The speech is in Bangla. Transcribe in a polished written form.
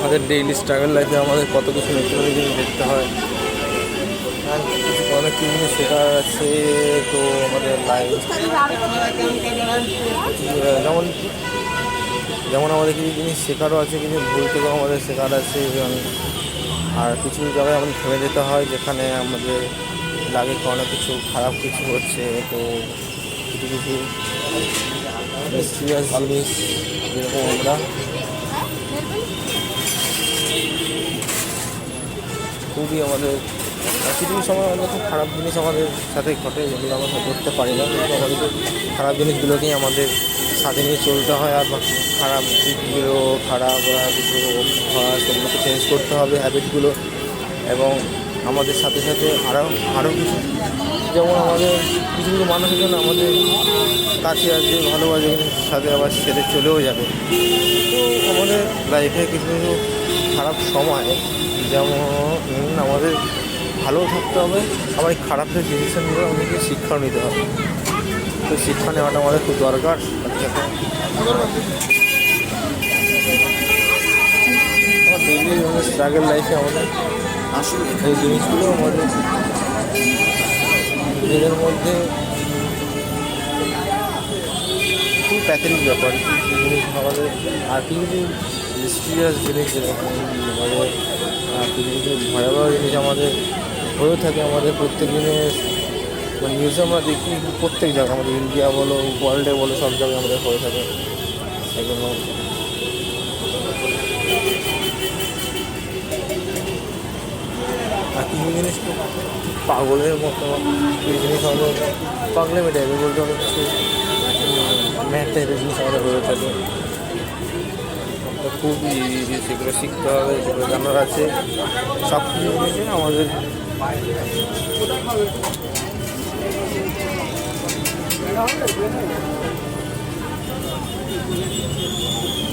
আমাদের ডেইলি স্ট্রাগল লাইফে আমাদের কত কিছু নতুন নতুন জিনিস দেখতে হয়, আর অনেক কিছু জিনিস শেখার আছে। তো আমাদের লাইফ যেমন যেমন আমাদের কিছু জিনিস শেখারও আছে, কিছু ভুল থেকেও আমাদের শেখার আছে। আর কিছু জায়গায় আমাদের থেমে যেতে হয় যেখানে আমাদের লাগে কোনো কিছু খারাপ কিছু হচ্ছে। তো কিছু কিছু মিস্টিরিয়াস জিনিস যেরকম আমরা খুবই আমাদের কিছু সময় আমাদের খুব খারাপ জিনিস আমাদের সাথে ঘটে, যেগুলো আমরা করতে পারি না, কিন্তু আমাদেরকে খারাপ জিনিসগুলোকেই আমাদের সাথে নিয়ে চলতে হয়। আর খারাপ দিকগুলো, খারাপ কিছু হয় সেগুলোকে চেঞ্জ করতে হবে, হ্যাবিটগুলো। এবং আমাদের সাথে সাথে আরও কিছু, যেমন আমাদের কিছু কিছু মানুষের জন্য আমাদের কাছে আসবে, ভালোবাসে, সাথে আবার সেরে চলেও যাবে। তো আমাদের লাইফে কিছু কিছু খারাপ সময়, যেমন আমাদের ভালো থাকতে হবে, আবার এই খারাপ ডিসিশন নিয়ে আমাদেরকে শিক্ষাও নিতে হবে। তো শিক্ষা নেওয়াটা আমাদের খুব দরকার। আমার ডেইলি স্ট্রাগল লাইফে আমাদের আসলে এই জিনিসগুলো আমাদের নিজেদের মধ্যে খুব প্যাথেটিক ব্যাপার। কিছু জিনিস আমাদের আর কিছু কিছু মিস্টিরিয়াস জিনিস, যেরকম আমাদের কিছু কিছু ভয়াবহ জিনিস আমাদের হয়েও থাকে আমাদের প্রত্যেক দিনের নিউজে আমরা দেখি। প্রত্যেক জায়গায় আমাদের ইন্ডিয়া বলো, ওয়ার্ল্ডে বলো, সব জায়গায় আমাদের হয়ে থাকে এগুলো। আর কিছু জিনিস খুব পাগলের মতো, কিছু জিনিস আমাদের পাগলেমি টাইপের বলতে অনেক কিছু ম্যাথ টাইপের জিনিস আমাদের হয়ে থাকে। খুবই সেগুলো শিখতে হবে, সেগুলো জানার আছে। সব কিছু জিনিসে আমাদের